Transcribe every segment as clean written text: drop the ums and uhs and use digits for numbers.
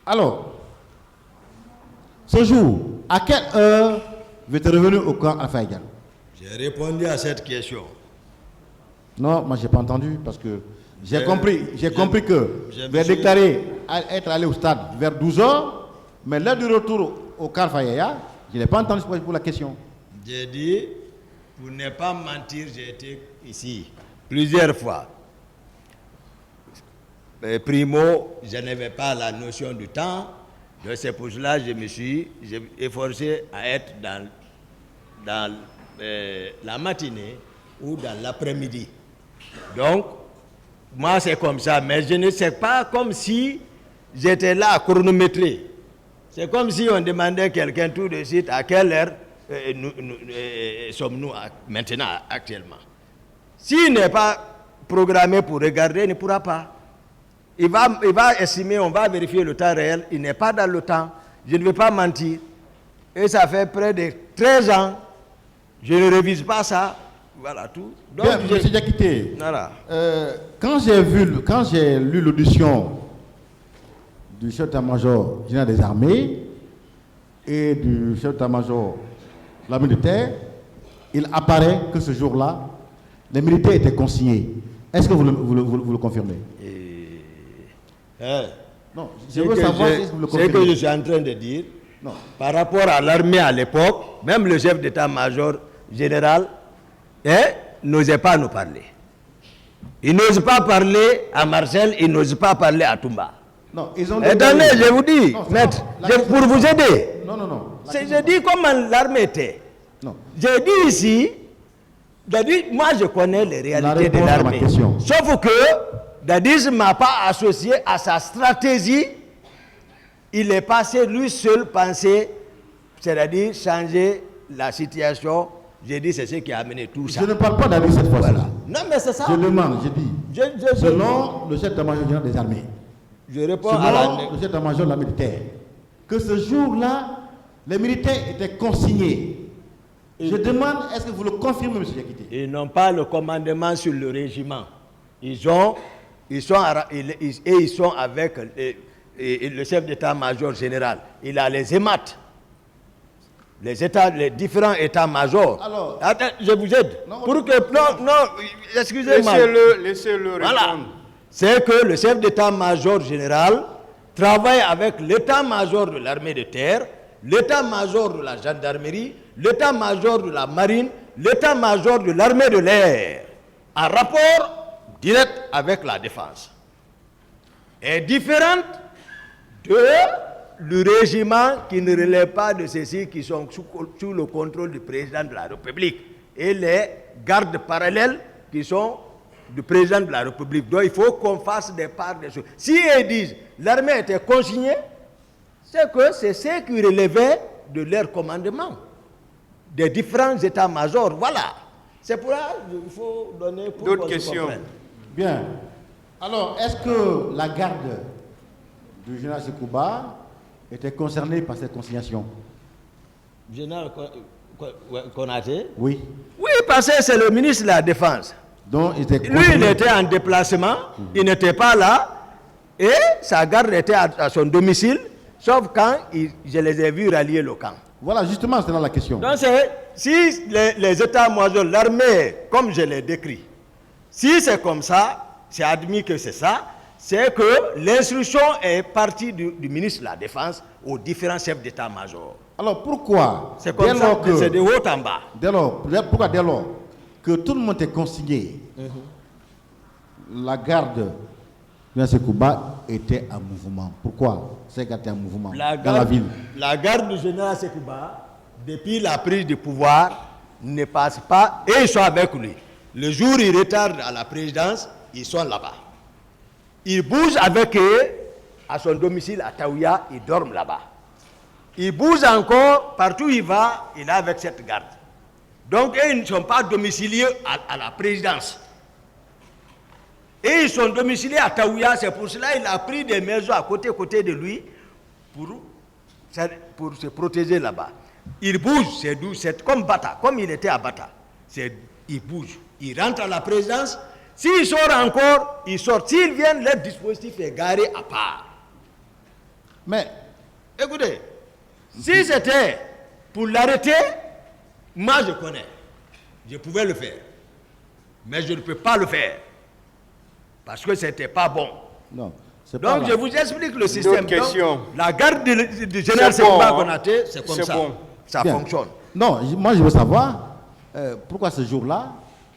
Alors, ce jour, à quelle heure vous êtes revenu au camp Alpha Égal? J'ai répondu à cette question. Non, moi, je n'ai pas entendu parce que j'ai compris que vous avez déclaré être allé au stade vers 12h, mais l'heure du retour au camp Alpha Égal, je n'ai pas entendu pour la question. J'ai dit, pour ne pas mentir, j'ai été ici plusieurs fois. Primo, je n'avais pas la notion du temps, donc c'est pour cela que je me suis efforcé à être dans la matinée ou dans l'après-midi. Donc, moi c'est comme ça, mais je ne sais pas comme si j'étais là à chronométrer. C'est comme si on demandait à quelqu'un tout de suite à quelle heure sommes-nous maintenant, actuellement. S'il n'est pas programmé pour regarder, il ne pourra pas. Il va estimer, on va vérifier le temps réel, il n'est pas dans le temps. Je ne vais pas mentir. Et ça fait près de 13 ans, je ne révise pas ça. Voilà tout. Donc, bien, M. Diakité, voilà. quand j'ai lu l'audition du chef d'état-major général des armées et du chef d'état-major de l'armée de terre, il apparaît que ce jour-là, les militaires étaient consignés. Est-ce que vous le confirmez? Non, je veux savoir si vous le confirmez. Ce que je suis en train de dire, non. Par rapport à l'armée à l'époque, même le chef d'état-major général n'osait pas nous parler. Il n'ose pas parler à Marcel, il n'ose pas parler à Toumba. Non, ils ont attendez, je vous dis, non, maître, pour vous aider. Non. Je dis comment l'armée était. Non. J'ai dit ici, moi je connais les réalités de l'armée. Sauf que Dadis ne m'a pas associé à sa stratégie. Il est passé lui seul penser, c'est-à-dire changer la situation. J'ai dit c'est ce qui a amené tout ça. Je ne parle pas d'Adis cette fois-ci. Voilà. Non mais c'est ça. Je demande, je dis, selon le chef d'état-major général des armées, je réponds selon le chef d'état-major de la militaire, que ce jour-là, les militaires étaient consignés. Je demande, est-ce que vous le confirmez, M. Diakité? Ils n'ont pas le commandement sur le régiment. Ils sont avec le chef d'état-major général. Il a les EMAT, les différents états-majors. Alors, attends, je vous aide. Excusez-moi. Laissez-le répondre. Voilà. C'est que le chef d'état-major général travaille avec l'état-major de l'armée de terre, l'état-major de la gendarmerie, l'état-major de la marine, l'état-major de l'armée de l'air, en rapport direct avec la défense. Est différente du régiment qui ne relève pas de ceux-ci qui sont sous le contrôle du président de la République et les gardes parallèles qui sont du président de la République. Donc il faut qu'on fasse des parts des choses. Si ils disent l'armée était consignée, c'est que c'est ce qui relevait de leur commandement, des différents états-majors. Voilà. C'est pour ça qu'il faut donner pour d'autres questions. Bien. Alors, est-ce que la garde du général Sekouba était concernée par cette consignation? Général Konaté? Oui. Oui, parce que c'est le ministre de la Défense. Donc, il était lui, il était en déplacement, il n'était pas là, et sa garde était à son domicile, sauf quand je les ai vus rallier le camp. Voilà, justement, c'est là la question. Donc, si les états-majors, l'armée, comme je l'ai décrit, si c'est comme ça, c'est admis que c'est ça, c'est que l'instruction est partie du ministre de la Défense aux différents chefs d'état-major. Alors, pourquoi? C'est comme ça que c'est de haut en bas. Pourquoi dès lors que tout le monde est consigné, la garde de Sekouba était en mouvement? Pourquoi cette garde était en mouvement dans la ville? La garde du général Sekouba, depuis la prise du pouvoir, ne passe pas, et ils sont avec lui. Le jour où ils retardent à la présidence, ils sont là-bas. Ils bougent avec eux à son domicile à Taouya, ils dorment là-bas. Ils bougent encore, partout où il va, il est avec cette garde. Donc, ils ne sont pas domiciliés à la présidence. Et ils sont domiciliés à Taouya, c'est pour cela qu'il a pris des maisons à côté de lui pour se protéger là-bas. Il bouge, c'est comme Bata, comme il était à Bata. Il bouge, il rentre à la présidence. S'il sort encore, il sort. S'ils viennent, leur dispositif est garé à part. Mais, écoutez, si c'était pour l'arrêter, moi je connais. Je pouvais le faire. Mais je ne peux pas le faire. Parce que ce n'était pas bon. non, c'est pas Donc là. je vous explique le système. D'autres questions? Donc, la garde du général C'est bon, Sékouba hein? Konaté, c'est comme C'est ça. bon. Ça Bien. fonctionne. Non, moi je veux savoir pourquoi ce jour-là,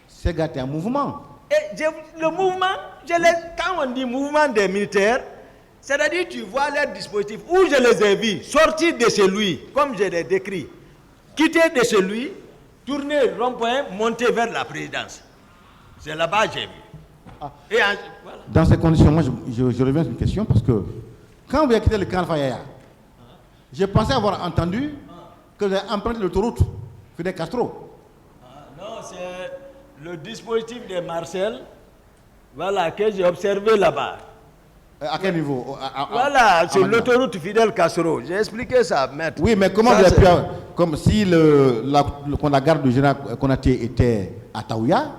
ces gars étaient en mouvement. Et le mouvement, quand on dit mouvement des militaires, c'est-à-dire tu vois leur dispositif où je les ai vus sortir de chez lui, comme je l'ai décrit, quitter de chez lui, tourner le rond-point, monter vers la présidence. C'est là-bas que j'ai vu. Ah. Et voilà. Dans ces conditions, moi je reviens sur une question parce que quand vous avez quitté le camp Fayaya, j'ai pensé avoir entendu que vous avez emprunté l'autoroute Fidel Castro. Non, c'est le dispositif de Marcel, voilà, que j'ai observé là-bas. À quel niveau? Voilà, sur Madina. l'autoroute Fidel Castro. J'ai expliqué ça, maître. Oui, mais comment Ça, vous avez c'est- pu... Comme si la garde du général Konaté était à Taouya,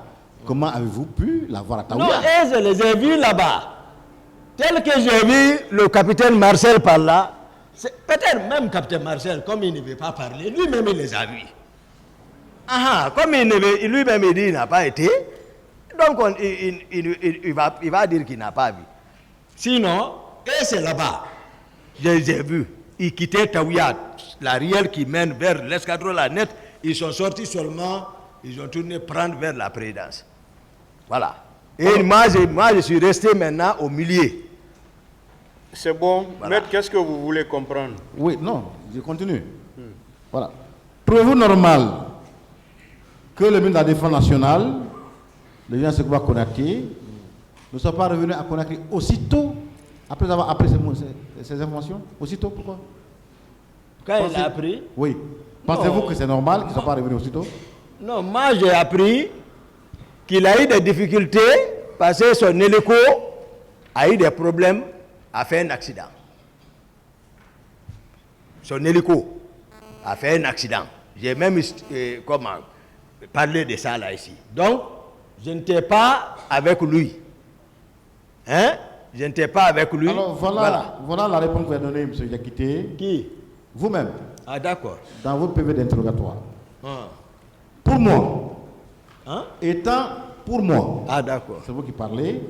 comment avez-vous pu la voir à Taouya? Non, et je les ai vus là-bas. Tel que j'ai vu le capitaine Marcel par là, peut-être même capitaine Marcel, comme il ne veut pas parler, lui-même il les a vus. Comme lui-même il dit qu'il n'a pas été, donc il va dire qu'il n'a pas vu. Sinon, et c'est là-bas, je les ai vus. Ils quittaient Taouya, la rivière qui mène vers l'escadron, la nette, ils sont sortis seulement, ils ont tourné prendre vers la présidence. Voilà. Et moi, je suis resté maintenant au milieu. C'est bon. Voilà. Maître, qu'est-ce que vous voulez comprendre? Oui, non, je continue. Voilà. Trouvez-vous normal que le ministre de la Défense nationale, le général Sékouba Konaté, ne soit pas revenu à Conakry aussitôt après avoir appris ces informations? Aussitôt, pourquoi? Quand il a appris, Oui. Pensez-vous Non. que c'est normal qu'il ne soit pas revenu aussitôt? non, moi j'ai appris qu'il a eu des difficultés parce que son hélico a eu des problèmes, a fait un accident. Son hélico a fait un accident. J'ai même parlé de ça là ici. Donc, je n'étais pas avec lui. Hein? Je n'étais pas avec lui. Alors voilà la réponse que vous avez donnée, M. Diakité. Qui? Vous-même, Ah, d'accord. dans votre PV d'interrogatoire. Ah. Pour moi, Hein? étant pour moi, Ah, d'accord. c'est vous qui parlez,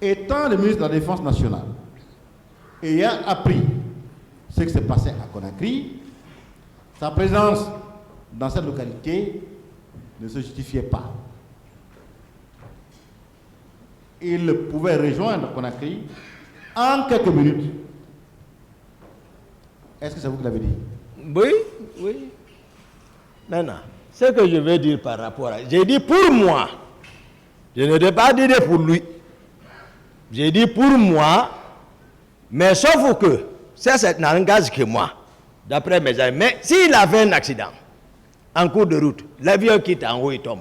étant le ministre de la Défense nationale, ayant appris ce qui s'est passé à Conakry, sa présence dans cette localité ne se justifiait pas. Il pouvait rejoindre Conakry en quelques minutes. Est-ce que c'est vous qui l'avez dit? Oui, oui. Maintenant, ce que je veux dire par rapport à... J'ai dit pour moi. Je ne l'ai pas dit pour lui. J'ai dit pour moi, mais sauf que, ça n'engage que moi, d'après mes amis. Mais s'il a fait un accident, en cours de route, l'avion quitte en haut, il tombe.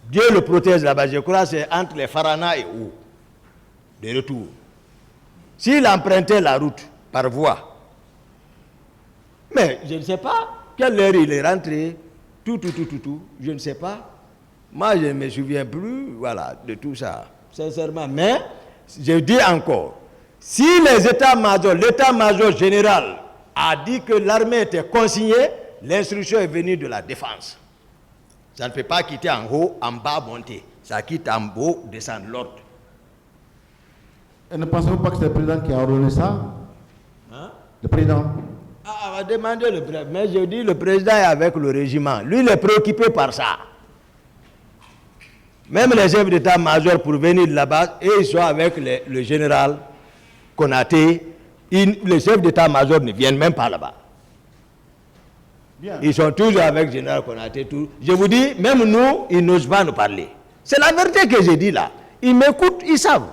Dieu le protège là-bas, je crois, c'est entre les Farana et où de retour. S'il empruntait la route par voie, mais je ne sais pas quelle heure il est rentré, tout, je ne sais pas. Moi, je ne me souviens plus, voilà, de tout ça, sincèrement. Mais, je dis encore, si les états-majors, l'état-major général a dit que l'armée était consignée, l'instruction est venue de la défense. Ça ne peut pas quitter en haut, en bas, monter. Ça quitte en haut, descendre l'ordre. Et ne pensez-vous pas que c'est le président qui a ordonné ça? Hein? Le président? Ah, on va demander le président. Mais je dis, le président est avec le régiment. Lui, il est préoccupé par ça. Même les chefs d'état-major pour venir là-bas, et ils sont avec le général Konaté. Les chefs d'état-major ne viennent même pas là-bas. Bien. Ils sont toujours avec le général Konaté. Tout. Je vous dis, même nous, ils n'osent pas nous parler. C'est la vérité que j'ai dit là. Ils m'écoutent, ils savent.